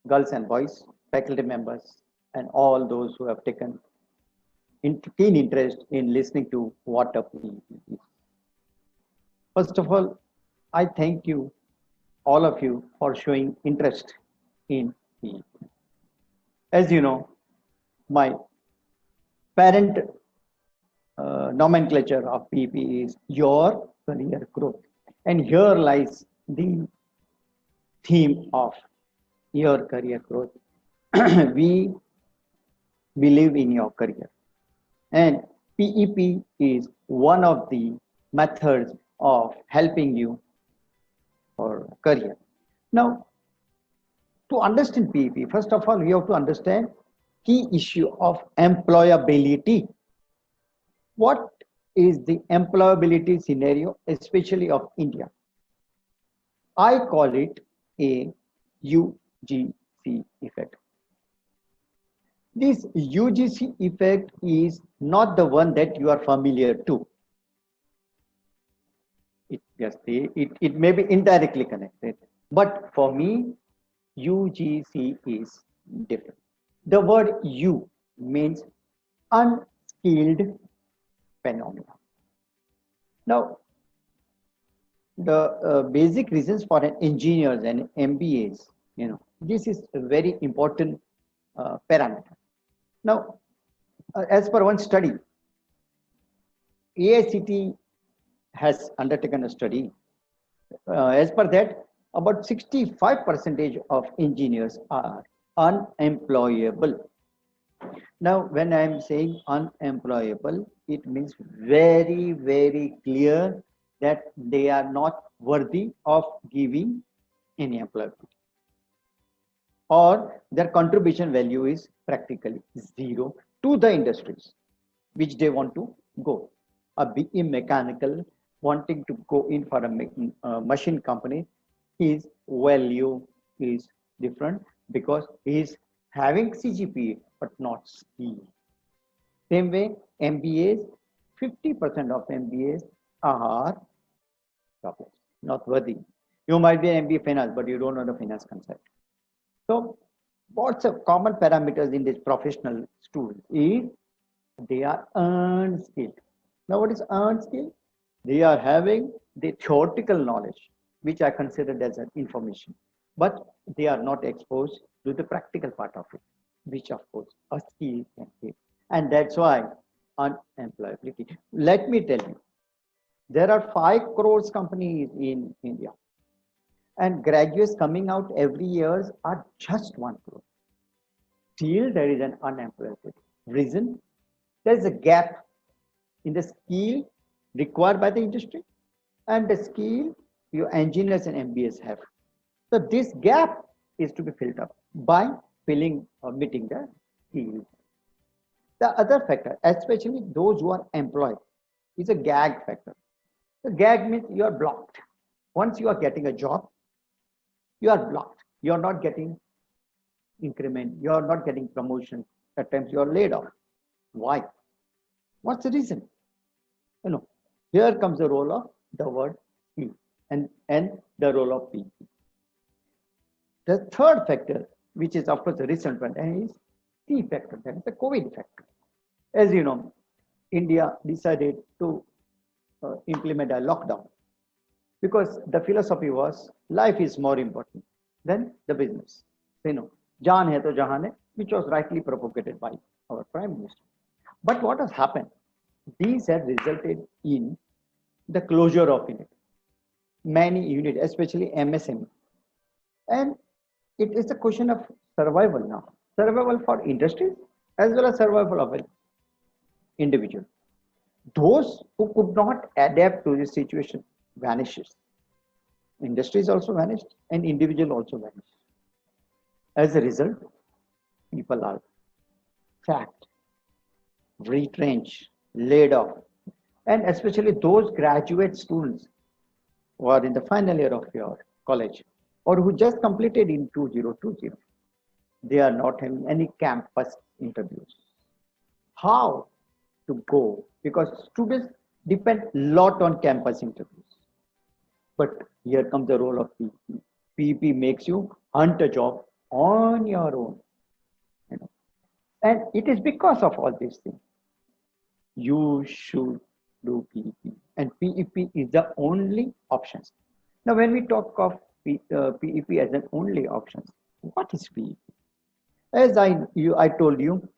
girls and boys, faculty members, and all those who have taken keen interest in listening to what a PEP is. First of all, I thank you, all of you, for showing interest in PEP. As you know, my parent nomenclature of PEP is your career growth. And here lies the theme of your career growth. We believe in your career. And PEP is one of the methods of helping you for career. Now, to understand PEP, first of all, we have to understand key issue of employability. What is the employability scenario, especially of India? I call it a UGC effect. This UGC effect is not the one that you are familiar to. It may be indirectly connected, but for me, UGC is different. The word U means unskilled phenomena. Now, the basic reasons for an engineers and MBAs, this is a very important parameter. Now, as per one study, AICT has undertaken a study. As per that, about 65% of engineers are unemployable. Now, when I am saying unemployable, it means very, very clear that they are not worthy of giving any employment, or their contribution value is practically zero to the industries which they want to go. A BE mechanical wanting to go in for a machine company, his value is different because he is having CGPA but not skill. Same way, MBAs, 50% of MBAs are jobless, not worthy. You might be an MBA finance, but you don't know the finance concept. So, what's a common parameters in this professional students is they are unskilled. Now, what is unskilled? They are having the theoretical knowledge, which I considered as an information, but they are not exposed to the practical part of it, which of course a skill can give. And that's why unemployability. Let me tell you, there are 5 crores companies in India, and graduates coming out every year are just 1 crore. Still, there is an unemployability. Reason? There is a gap in the skill required by the industry and the skill your engineers and MBAs have. So this gap is to be filled up by filling or meeting the skills. The other factor, especially those who are employed, is a gag factor. The gag means you are blocked. Once you are getting a job, you are blocked. You are not getting increment. You are not getting promotion. At times you are laid off. Why? What's the reason? Here comes the role of the word P and the role of P. The third factor, which is of course the recent one, is T factor, that is the COVID factor. As you know, India decided to implement a lockdown because the philosophy was life is more important than the business. Jaan hai to jahan hai, which was rightly propagated by our Prime Minister. But what has happened? These have resulted in the closure of many units, especially MSME. And it is a question of survival now. Survival for industries as well as survival of an individual. Those who could not adapt to this situation vanishes. Industries also vanished and individual also vanished. As a result, people are sacked, retrenched, laid off, and especially those graduate students who are in the final year of your college or who just completed in 2020, they are not having any campus interviews. How to go? Because students depend a lot on campus interviews. But here comes the role of PEP. PEP makes you hunt a job on your own, you know. And it is because of all these things you should do PEP. And PEP is the only option. Now, when we talk of PEP as an only option, what is PEP? As I told you,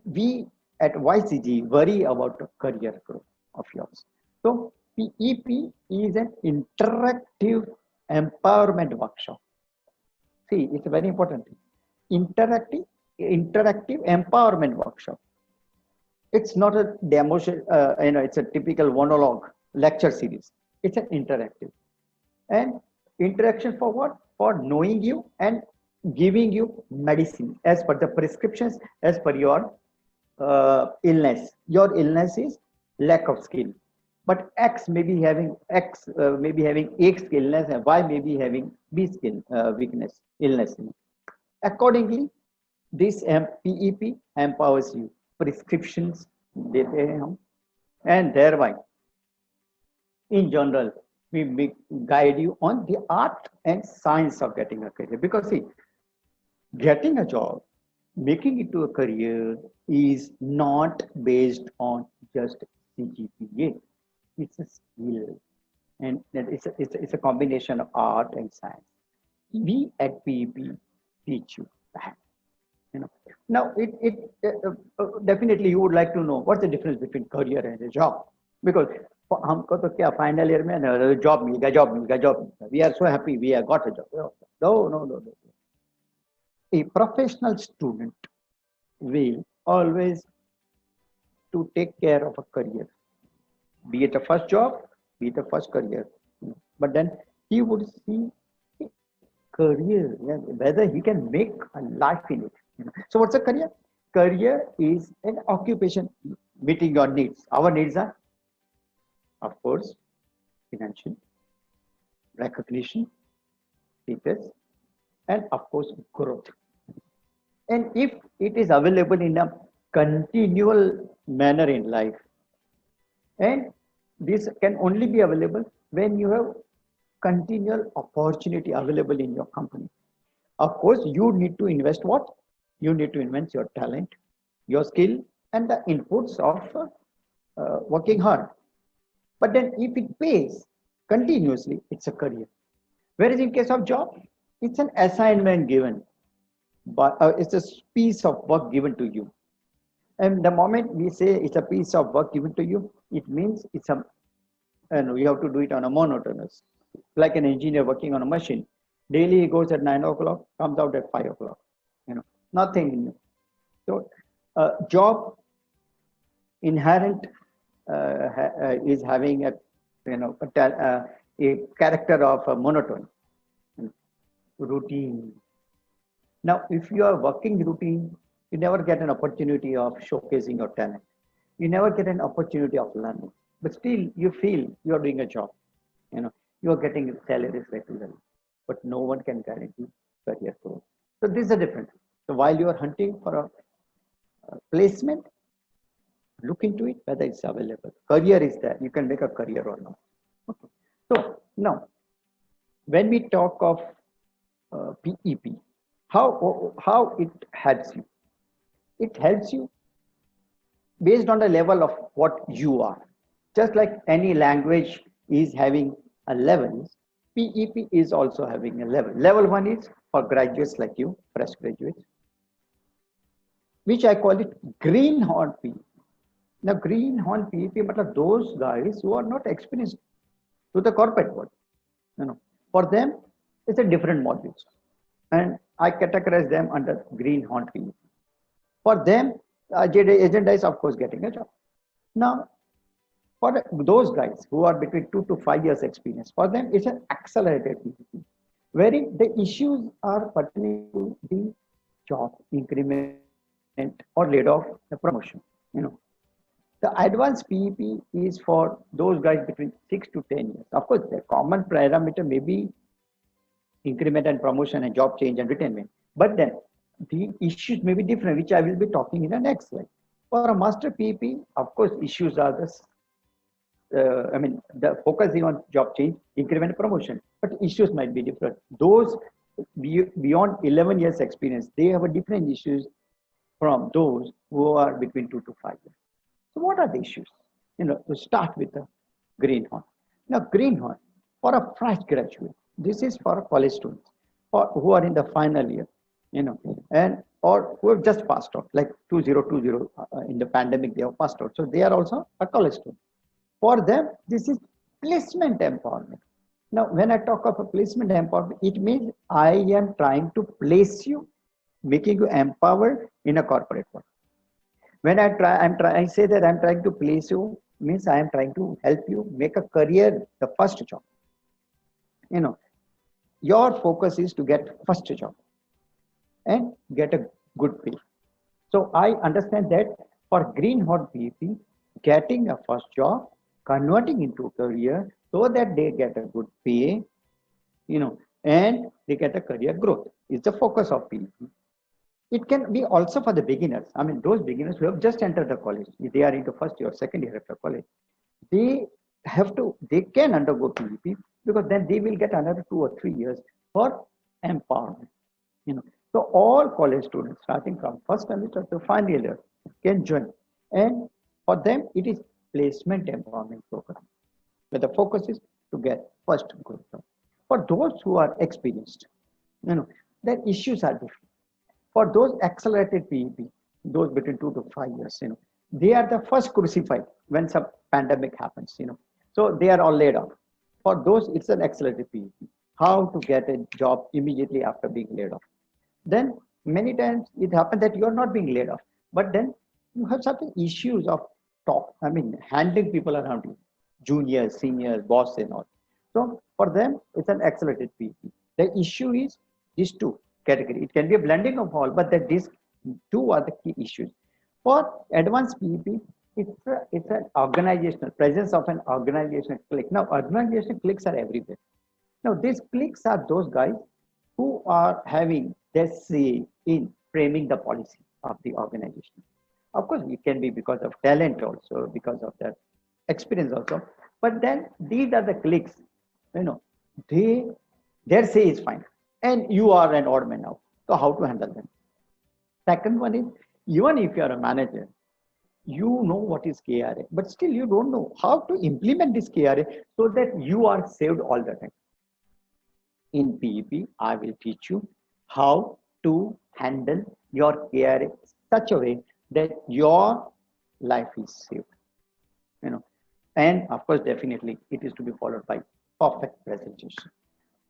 we at YCG worry about the career growth of yours. So PEP is an interactive empowerment workshop. See, it's very important. Interactive, interactive empowerment workshop. It's not a demo, it's a typical monologue lecture series. It's an interactive. And interaction for what? For knowing you and giving you medicine as per the prescriptions, as per your illness. Your illness is lack of skill, but X may be having X illness, and Y may be having B skill weakness illness. Accordingly, this PEP empowers you. Prescriptions देते हैं हम, and thereby, in general, we guide you on the art and science of getting a career. Because see, getting a job, making it to a career is not based on just CGPA. It's a skill, and it's a combination of art and science. We at PEP teach you that. You know. Now, definitely you would like to know what's the difference between career and a job, because हमको तो क्या final year में job मिल गया, we are so happy we have got a job. No. A professional student will always to take care of a career, be it a first job, be it a first career. But then he would see career, whether he can make a life in it. So what's a career? Career is an occupation meeting your needs. Our needs are, of course, financial, recognition, status, and of course, growth. And if it is available in a continual manner in life, and this can only be available when you have continual opportunity available in your company. Of course, you need to invest what? You need to invest your talent, your skill, and the inputs of working hard. But then if it pays continuously, it's a career. Whereas in case of job, it's an assignment given, but it's a piece of work given to you. And the moment we say it's a piece of work given to you, it means it's a, you have to do it on a monotonous, like an engineer working on a machine. Daily he goes at 9 o'clock, comes out at 5 o'clock. Nothing new. So job inherent is having a character of a monotony, routine. Now, if you are working routine, you never get an opportunity of showcasing your talent. You never get an opportunity of learning. But still, you feel you are doing a job. You are getting salaries regularly, but no one can guarantee career growth. So this is the difference. So while you are hunting for a placement, look into it whether it's available. Career is there. You can make a career or not. Okay. So now, when we talk of PEP, how it helps you? It helps you based on the level of what you are. Just like any language is having a level, PEP is also having a level. Level 1 is for graduates like you, fresh graduates, which I call it greenhorn PEP. Now, greenhorn PEP means those guys who are not experienced to the corporate world. For them, it's a different modules, and I categorize them under greenhorn PEP. For them, agenda is of course getting a job. Now, for those guys who are between 2 to 5 years experience, for them it's an accelerated PEP, wherein the issues are pertaining to the job increment or laid off, the promotion. The advanced PEP is for those guys between 6 to 10 years. Of course, the common parameter may be increment and promotion and job change and retention, but then the issues may be different, which I will be talking in the next slide. For a master PEP, of course, issues are this. The focus is on job change, increment, promotion, but issues might be different. Those beyond 11 years experience, they have a different issues from those who are between 2 to 5 years. So what are the issues? To start with the greenhorn. Now, greenhorn for a fresh graduate, this is for college students for who are in the final year, and or who have just passed out, like 2020 in the pandemic, they have passed out. So they are also a college student. For them, this is placement empowerment. Now, when I talk of a placement empowerment, it means I am trying to place you, making you empowered in a corporate world. When I say that I'm trying to place you, means I am trying to help you make a career, the first job. Your focus is to get first job and get a good pay. So I understand that for greenhorn PEP, getting a first job, converting into a career so that they get a good pay, and they get a career growth is the focus of PEP. It can be also for the beginners. I mean, those beginners who have just entered the college, if they are into first year or second year of the college, they can undergo PEP because then they will get another 2 or 3 years for empowerment. So all college students starting from first semester to final year can join. And for them, it is placement empowerment program, where the focus is to get first good job. For those who are experienced, their issues are different. For those accelerated PEP, those between 2 to 5 years, they are the first crucified when some pandemic happens, So they are all laid off. For those, it's an accelerated PEP. How to get a job immediately after being laid off. Then many times it happens that you are not being laid off, but then you have certain issues of handling people around you, juniors, seniors, boss and all. So for them, it's an accelerated PEP. The issue is these two categories. It can be a blending of all, but that these two are the key issues. For advanced PEP, it's an organizational presence of an organizational clique. Now, organizational cliques are everywhere. Now, these cliques are those guys who are having their say in framing the policy of the organization. Of course, it can be because of talent also, because of their experience also. But then these are the cliques, their say is fine. And you are an odd man out. So how to handle them? Second one is, even if you are a manager, you know what is KRA, but still you don't know how to implement this KRA so that you are saved all the time. In PEP, I will teach you how to handle your KRA such a way that your life is saved. And of course, definitely it is to be followed by perfect presentation.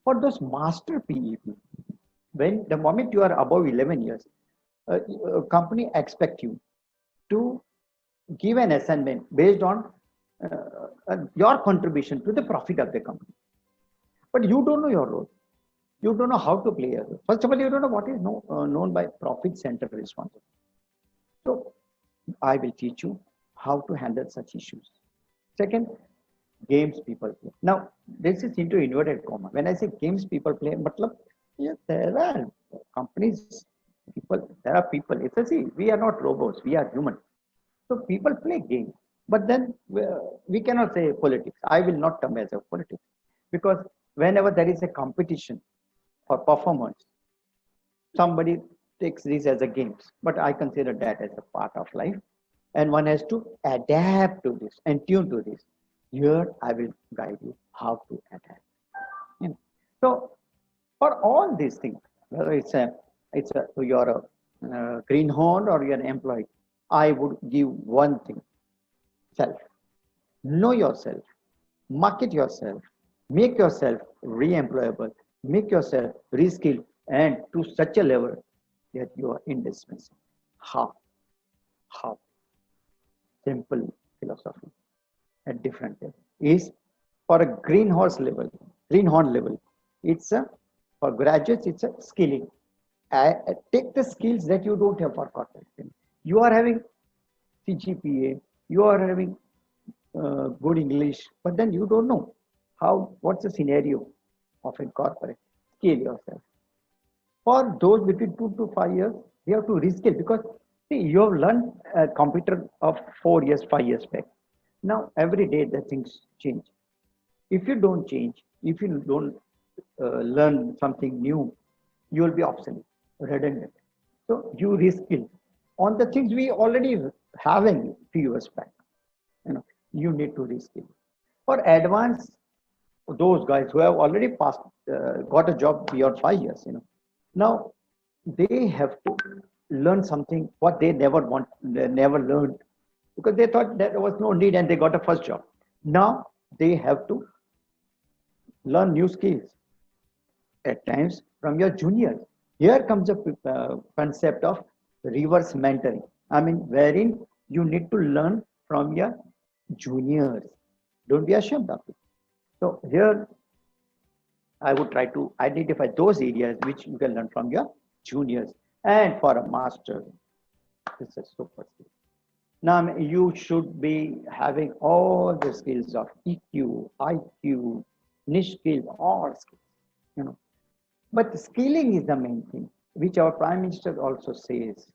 For those master PEP, when the moment you are above 11 years, a company expect you to give an assignment based on your contribution to the profit of the company. But you don't know your role. You don't know how to play a role. First of all, you don't know what is known by profit center responsibility. So I will teach you how to handle such issues. Second, games people play. Now, this is into inverted comma. When I say games people play, there are companies, people, there are people. We are not robots, we are human. So people play games, but then we cannot say politics. I will not come as a politics, because whenever there is a competition for performance, somebody takes this as a games, but I consider that as a part of life, and one has to adapt to this and tune to this. Here I will guide you how to adapt. So for all these things, whether you're a greenhorn or you're an employee, I would give one thing: self. Know yourself, market yourself, make yourself re-employable, make yourself reskilled, and to such a level that you are indispensable. How? Simple philosophy at different level is for a greenhorn level. It's for graduates, it's a skilling. Take the skills that you don't have for corporate. You are having CGPA, you are having good English, but then you don't know what's the scenario of a corporate. Scale yourself. For those between 2 to 5 years, you have to reskill, because see, you have learned a computer of 4 years, 5 years back. Now every day the things change. If you don't change, if you don't learn something new, you will be obsolete, redundant. So you reskill on the things we already having few years back. You need to reskill. For advanced, those guys who have already passed, got a job beyond 5 years, now they have to learn something what they never learned, because they thought that there was no need and they got a first job. Now they have to learn new skills at times from your juniors. Here comes the concept of reverse mentoring. I mean, wherein you need to learn from your juniors. Don't be ashamed of it. So here, I would try to identify those areas which you can learn from your juniors. And for a master, this is super skill. Now you should be having all the skills of EQ, IQ, niche skills, all skills. You know, but skilling is the main thing, which our Prime Minister also says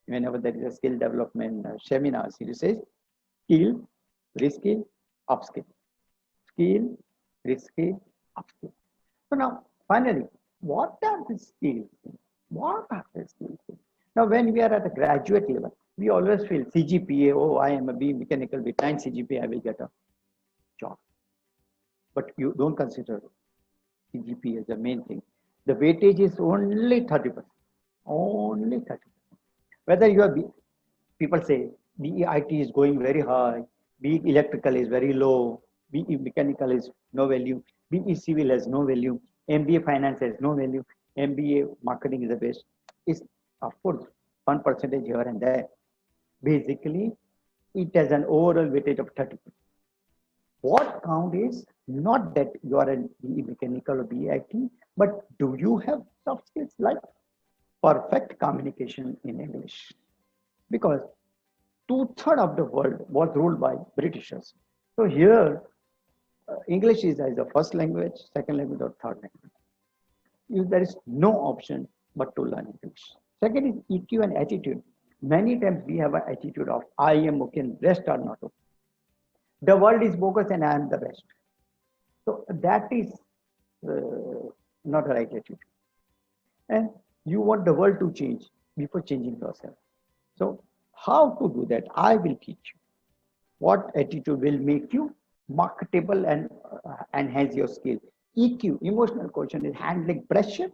whenever there is a skill development seminar. He says, skill, reskill, upskill. Skill, reskill, upskill. So now, finally, what are the skills? What are the skills? Now, when we are at the graduate level, we always feel CGPA, oh, I am a B mechanical with 9 CGPA, I will get a job. But you don't consider CGPA as the main thing. The weightage is only 30%. Only 30%. Whether you are, people say BEIT is going very high, BE electrical is very low, BE mechanical is no value, BE civil has no value, MBA finance has no value, MBA marketing is the best. It's of course 1% here and there. Basically, it has an overall weightage of 30%. What count is not that you are a BE mechanical or BEIT, but do you have soft skills like perfect communication in English? Because 2/3 of the world was ruled by Britishers. So here, English is either first language, second language, or third language. There is no option but to learn English. Second is EQ and attitude. Many times we have an attitude of I am okay and rest are not okay. The world is bogus and I am the best. So that is not the right attitude. And you want the world to change before changing yourself. So how to do that? I will teach you. What attitude will make you marketable and enhance your skill? EQ, emotional quotient, is handling pressure,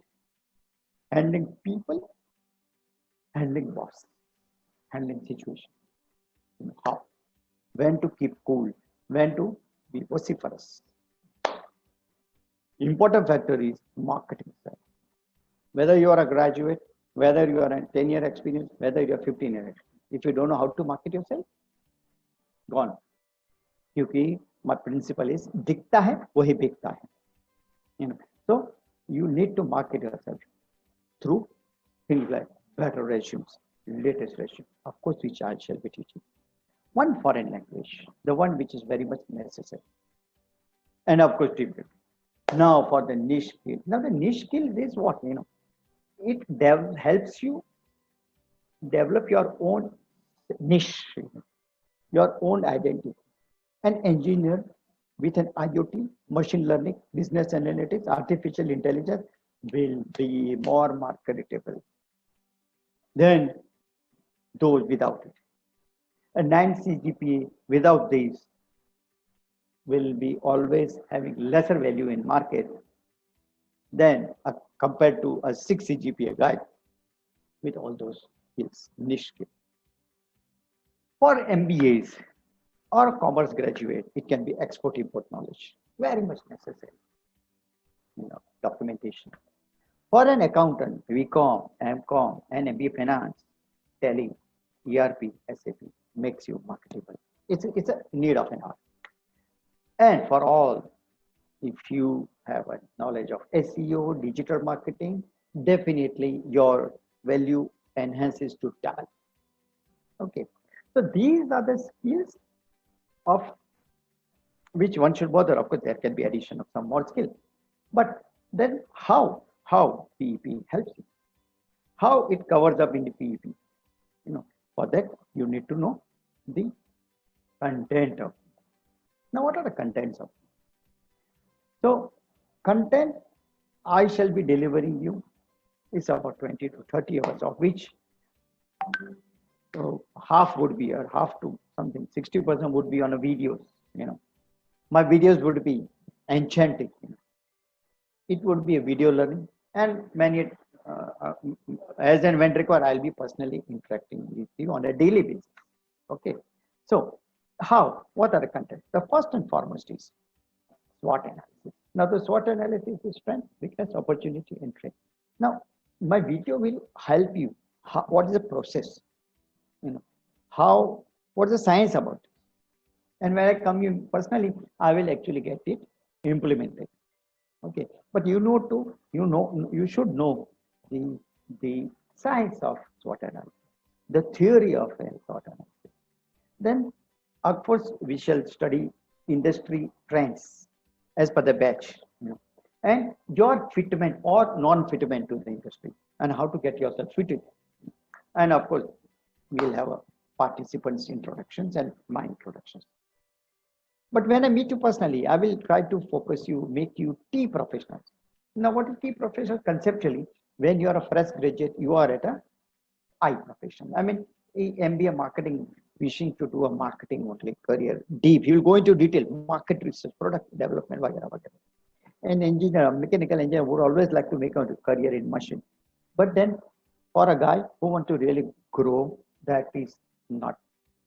handling people, handling boss, handling situation. How? When to keep cool, when to be vociferous. Important factor is marketing side. Whether you are a graduate, whether you are a 10-year experience, whether you are 15-year experience. If you don't know how to market yourself, gone. क्योंकि my principle is दिखता है वही बिकता है. So you need to market yourself through things like better resumes, latest resume, of course, which I shall be teaching. One foreign language, the one which is very much necessary. And of course, deep. Now for the niche skill. Now the niche skill is what? It helps you develop your own niche, your own identity. An engineer with an IoT, machine learning, business analytics, artificial intelligence will be more marketable than those without it. A 9 CGPA without these will be always having lesser value in market than compared to a 6 CGPA guy with all those skills, niche skills. For MBAs or commerce graduate, it can be export-import knowledge, very much necessary. Documentation. For an accountant, BCom, MCom, and MBA finance, Tally, ERP, SAP makes you marketable. It's a need of an art. And for all, if you have a knowledge of SEO, digital marketing, definitely your value enhances to talent. Okay, so these are the skills of which one should bother. Of course, there can be addition of some more skill, but then how PEP helps you, how it covers up in the PEP. For that you need to know the content of. Now, what are the contents of? So, content I shall be delivering you is about 20 to 30 hours, of which half would be, or half to something, 60% would be on a videos. My videos would be enchanting. It would be a video learning, and many, as and when required, I'll be personally interacting with you on a daily basis. Okay, so what are the content? The first and foremost is SWOT analysis. Now, the SWOT analysis is strength, weakness, opportunity, and threat. Now, my video will help you. What is the process? What's the science about it? And when I come in personally, I will actually get it implemented. Okay, but you should know the science of SWOT analysis, the theory of SWOT analysis. Then, of course, we shall study industry trends as per the batch, and your fitment or non-fitment to the industry, and how to get yourself fitted. And of course, we'll have a participants' introductions and my introductions. But when I meet you personally, I will try to focus you, make you tea professionals. Now, what is tea professional? Conceptually, when you are a fresh graduate, you are at a I profession. I mean, MBA marketing, wishing to do a marketing only career, deep. He will go into detail, market research, product development, whatever. An engineer, mechanical engineer would always like to make a career in machine. But then, for a guy who want to really grow, that is not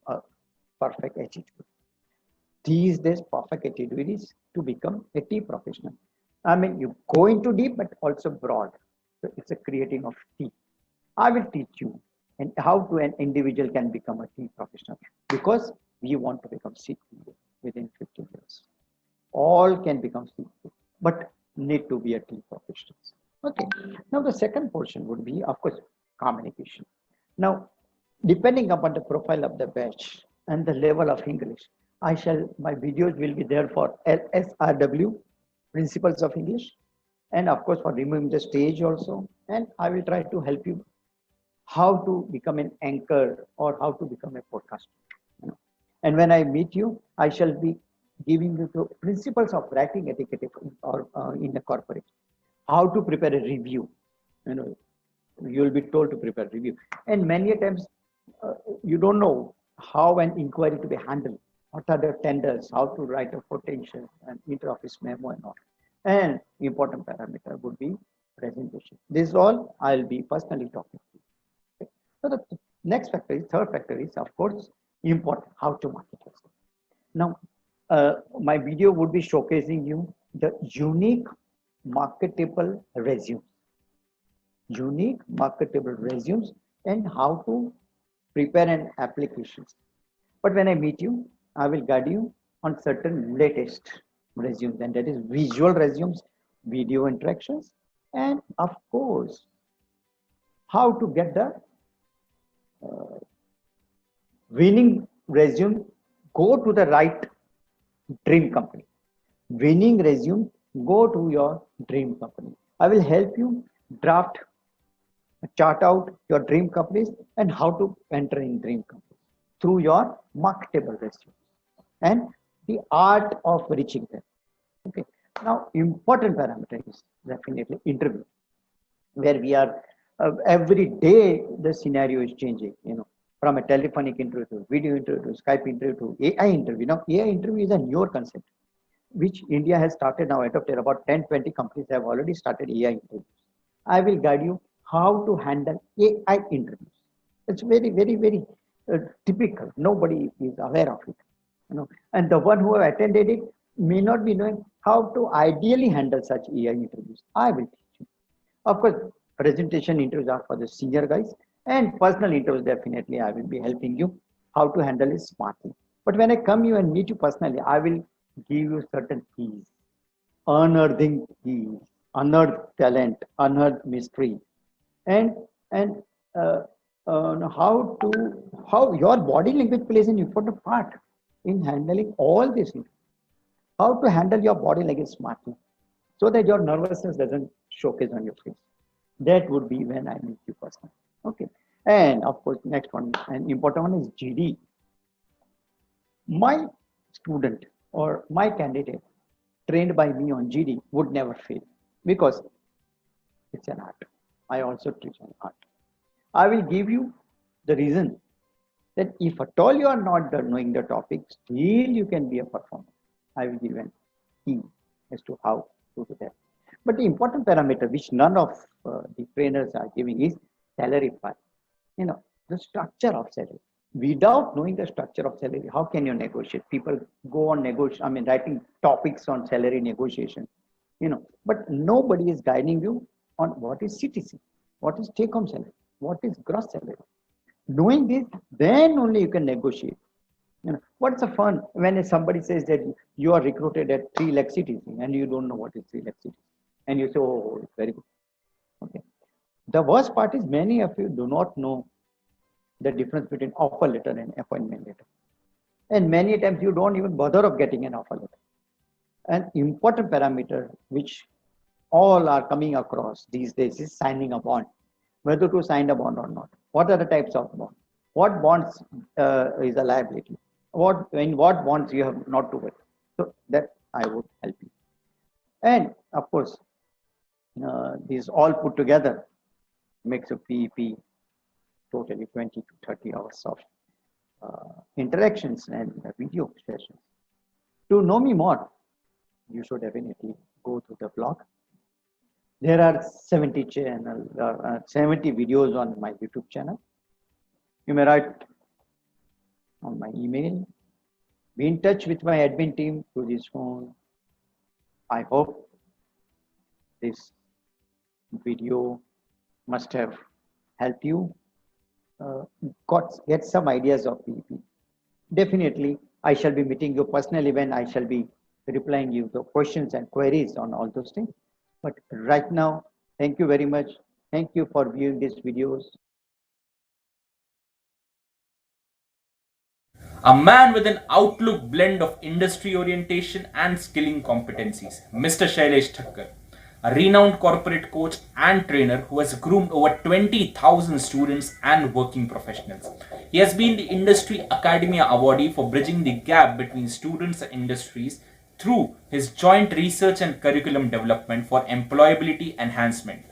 a perfect attitude. These days, perfect attitude is to become a tea professional. I mean, you go into deep, but also broad. So it's a creating of tea. I will teach you and how to an individual can become a tea professional, because we want to become CEO within 15 years. All can become CEO, but need to be a tea professional. Okay. Now the second portion would be, of course, communication. Now, depending upon the profile of the batch and the level of English, my videos will be there for LSRW, Principles of English, and of course for removing the stage also. And I will try to help you how to become an anchor or how to become a podcaster. And when I meet you, I shall be giving you the principles of writing etiquette or in a corporate, how to prepare a review. You will be told to prepare review, and many times you don't know how an inquiry to be handled. What are the tenders? How to write a quotation and inter-office memo and all. And important parameter would be presentation. This is all I'll be personally talking to you. Okay. So the third factor is, of course, important, how to market yourself. Now, my video would be showcasing you the unique marketable resumes. Unique marketable resumes and how to prepare an applications. But when I meet you, I will guide you on certain latest resumes, and that is visual resumes, video interactions, and of course, how to get the winning resume, go to the right dream company. Winning resume, go to your dream company. I will help you draft, chart out your dream companies and how to enter in dream companies through your marketable resume and the art of reaching them. Okay. Now, important parameter is definitely interview, where we are every day the scenario is changing. From a telephonic interview to video interview to Skype interview to AI interview. Now, AI interview is a newer concept, which India has started now. Adopted about 10-20 companies have already started AI interviews. I will guide you how to handle AI interviews. It's very, very, very typical. Nobody is aware of it. And the one who have attended it may not be knowing how to ideally handle such AI interviews. I will teach you. Of course, presentation interviews are for the senior guys, and personal interviews, definitely I will be helping you how to handle it smartly. But when I come you and meet you personally, I will give you certain keys, unearthing keys, unearthed talent, unearthed mystery, and how your body language plays an important part in handling all these things. How to handle your body language smartly, so that your nervousness doesn't showcase on your face. That would be when I meet you personally. Okay. And of course, next one, an important one is GD. My student or my candidate trained by me on GD would never fail, because it's an art. I also teach an art. I will give you the reason that if at all you are not knowing the topic, still you can be a performer. I will give an key as to how to do that. But the important parameter which none of the trainers are giving is salary part. The structure of salary. Without knowing the structure of salary, how can you negotiate? People go on negotiate. I mean, writing topics on salary negotiation. But nobody is guiding you on what is CTC, what is take-home salary, what is gross salary. Knowing this, then only you can negotiate. What's the fun when somebody says that you are recruited at 3 lakh CTC and you don't know what is 3 lakh CTC, and you say, oh, it's very good. Okay. The worst part is many of you do not know the difference between offer letter and appointment letter. And many times you don't even bother of getting an offer letter. An important parameter which all are coming across these days is signing a bond. Whether to sign a bond or not. What are the types of bonds? What bonds is a liability? In what bonds you have not to wait? So that I would help you. And of course, these all put together makes a PEP totally 20 to 30 hours of interactions and video sessions. To know me more, you should definitely go to the blog. There are 70 videos on my YouTube channel. You may write on my email. Be in touch with my admin team through this phone. I hope this video must have helped you get some ideas of PEP. Definitely, I shall be meeting you personally when I shall be replying you the questions and queries on all those things. But right now, thank you very much. Thank you for viewing these videos. A man with an outlook blend of industry orientation and skilling competencies, Mr. Shailesh Thakkar, a renowned corporate coach and trainer who has groomed over 20,000 students and working professionals. He has been the Industry Academia Awardee for bridging the gap between students and industries through his joint research and curriculum development for employability enhancement.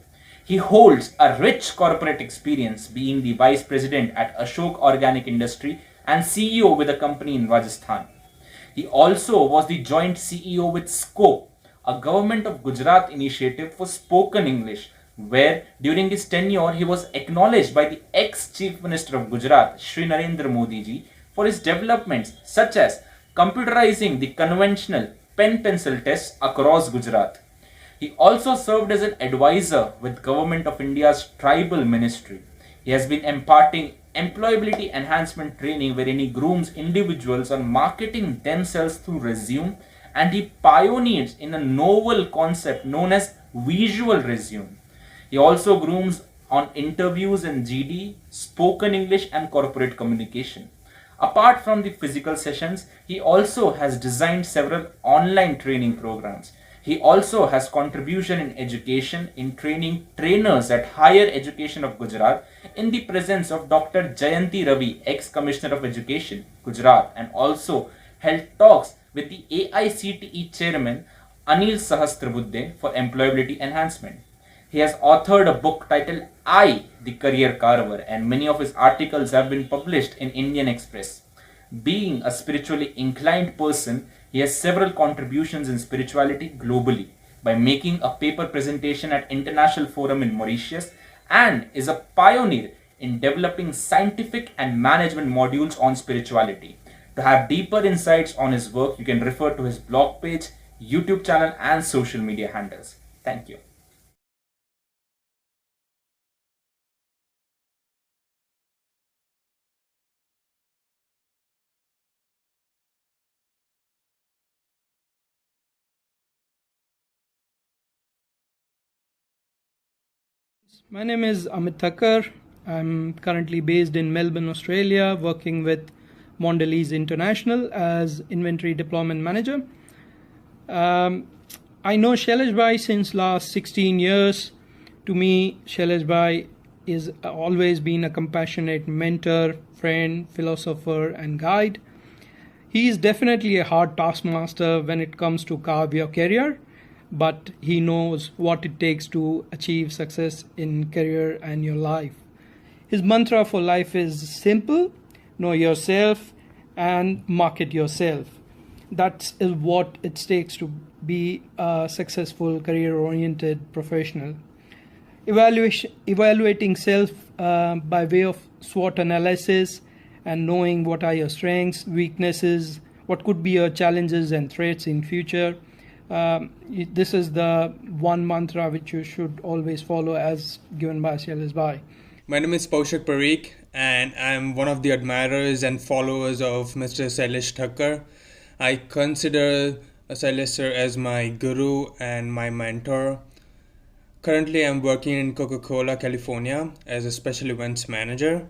He holds a rich corporate experience, being the vice president at Ashok Organic Industry and CEO with a company in Rajasthan. He also was the joint CEO with Scope, a Government of Gujarat initiative for spoken English, where during his tenure he was acknowledged by the ex-Chief Minister of Gujarat, Shri Narendra Modi ji, for his developments such as computerizing the conventional pen-pencil tests across Gujarat. He also served as an advisor with Government of India's Tribal Ministry. He has been imparting employability enhancement training wherein he grooms individuals on marketing themselves through resume, and he pioneers in a novel concept known as visual resume. He also grooms on interviews in GD, spoken English and corporate communication. Apart from the physical sessions, he also has designed several online training programs. He also has contribution in education in training trainers at Higher Education of Gujarat in the presence of Dr. Jayanti Ravi, ex-Commissioner of Education, Gujarat, and also held talks with the AICTE Chairman Anil Sahasrabuddhe for employability enhancement. He has authored a book titled I, the Career Carver, and many of his articles have been published in Indian Express. Being a spiritually inclined person, he has several contributions in spirituality globally by making a paper presentation at International Forum in Mauritius, and is a pioneer in developing scientific and management modules on spirituality. To have deeper insights on his work, you can refer to his blog page, YouTube channel and social media handles. Thank you. My name is Amit Thakkar. I'm currently based in Melbourne, Australia, working with Mondelez International as Inventory Deployment Manager. I know Shailesh Bhai since last 16 years. To me, Shailesh Bhai is always been a compassionate mentor, friend, philosopher and guide. He is definitely a hard taskmaster when it comes to carve your career. but he knows what it takes to achieve success in career and your life. His mantra for life is simple: know yourself and market yourself. That is what it takes to be a successful career-oriented professional. Evaluating self by way of SWOT analysis and knowing what are your strengths, weaknesses, what could be your challenges and threats in future. This is the one mantra which you should always follow, as given by Shailesh Bhai. My name is Paushak Parikh, and I'm one of the admirers and followers of Mr. Shailesh Thakkar. I consider Shailesh sir as my guru and my mentor. Currently, I'm working in Coca-Cola, California as a special events manager,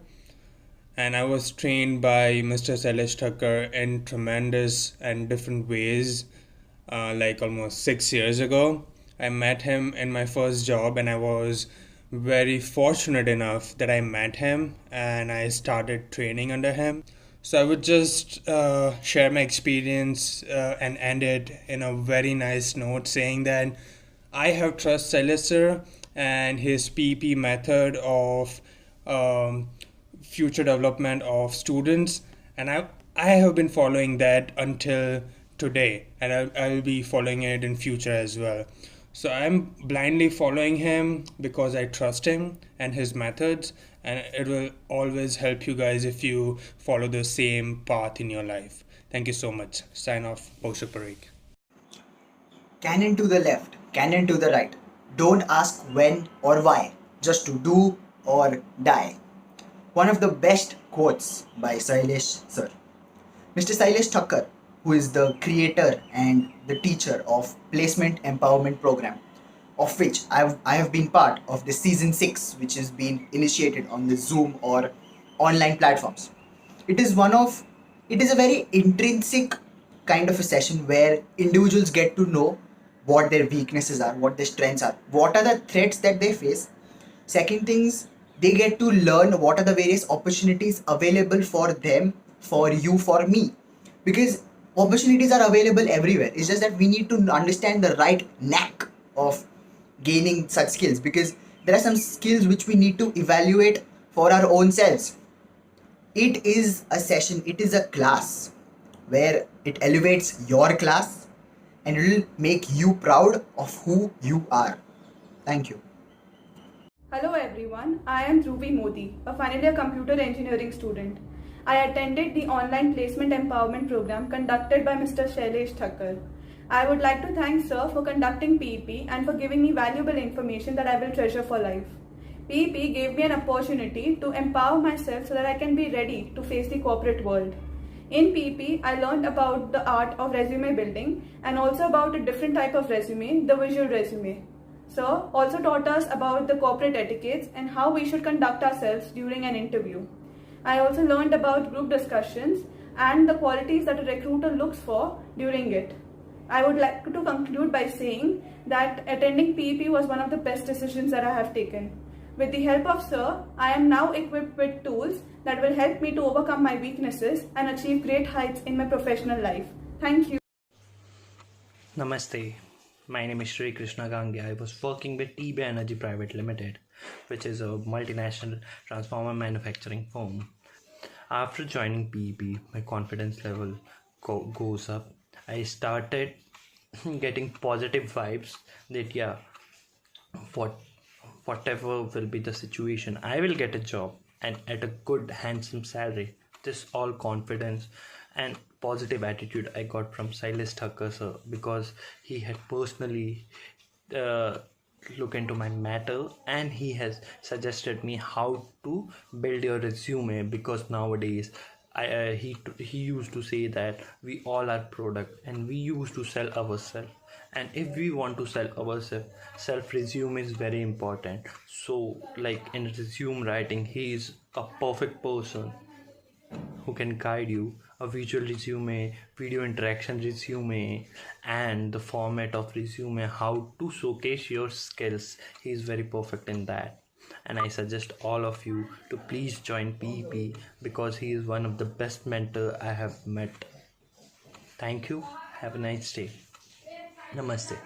and I was trained by Mr. Shailesh Thakkar in tremendous and different ways. Like almost 6 years ago, I met him in my first job, and I was very fortunate enough that I met him and I started training under him. So I would just share my experience and end it in a very nice note, saying that I have trust Shailesh sir and his PEP method of future development of students, and I have been following that until today, and I'll be following it in future as well. So I'm blindly following him because I trust him and his methods, and it will always help you guys if you follow the same path in your life. Thank you so much. Sign off, Paushak Parikh. Cannon to the left, cannon to the right. Don't ask when or why, just to do or die. One of the best quotes by Shailesh sir. Mr. Shailesh Thakkar, who is the creator and the teacher of Placement Empowerment Program, of which I have been part of the season 6, which has been initiated on the Zoom or online platforms. It is a very intrinsic kind of a session where individuals get to know what their weaknesses are, what their strengths are, what are the threats that they face. Second things, they get to learn what are the various opportunities available for them, for you, for me. Because opportunities are available everywhere. It's just that we need to understand the right knack of gaining such skills, because there are some skills which we need to evaluate for our own selves. It is a session, it is a class where it elevates your class and it will make you proud of who you are. Thank you. Hello everyone, I am Dhruvi Modi, a final year computer engineering student. I attended the online placement empowerment program conducted by Mr. Shailesh Thakkar. I would like to thank Sir for conducting PEP and for giving me valuable information that I will treasure for life. PEP gave me an opportunity to empower myself so that I can be ready to face the corporate world. In PEP, I learned about the art of resume building and also about a different type of resume, the visual resume. Sir also taught us about the corporate etiquettes and how we should conduct ourselves during an interview. I also learned about group discussions and the qualities that a recruiter looks for during it. I would like to conclude by saying that attending PEP was one of the best decisions that I have taken. With the help of Sir, I am now equipped with tools that will help me to overcome my weaknesses and achieve great heights in my professional life. Thank you. Namaste. My name is Shri Krishna Gange. I was working with eBay Energy Private Limited, which is a multinational transformer manufacturing firm. After joining PEP, my confidence level goes up. I started getting positive vibes that whatever will be the situation, I will get a job and at a good handsome salary. This all confidence and positive attitude I got from Shailesh Thakkar sir, because he had personally look into my matter and he has suggested me how to build your resume, because nowadays he used to say that we all are product and we used to sell ourselves, and if we want to sell ourselves, self resume is very important. So like in resume writing, he is a perfect person who can guide you. A visual resume, video interaction resume, and the format of resume, how to showcase your skills. He is very perfect in that, and I suggest all of you to please join PEP because he is one of the best mentor I have met. Thank you. Have a nice day. Namaste.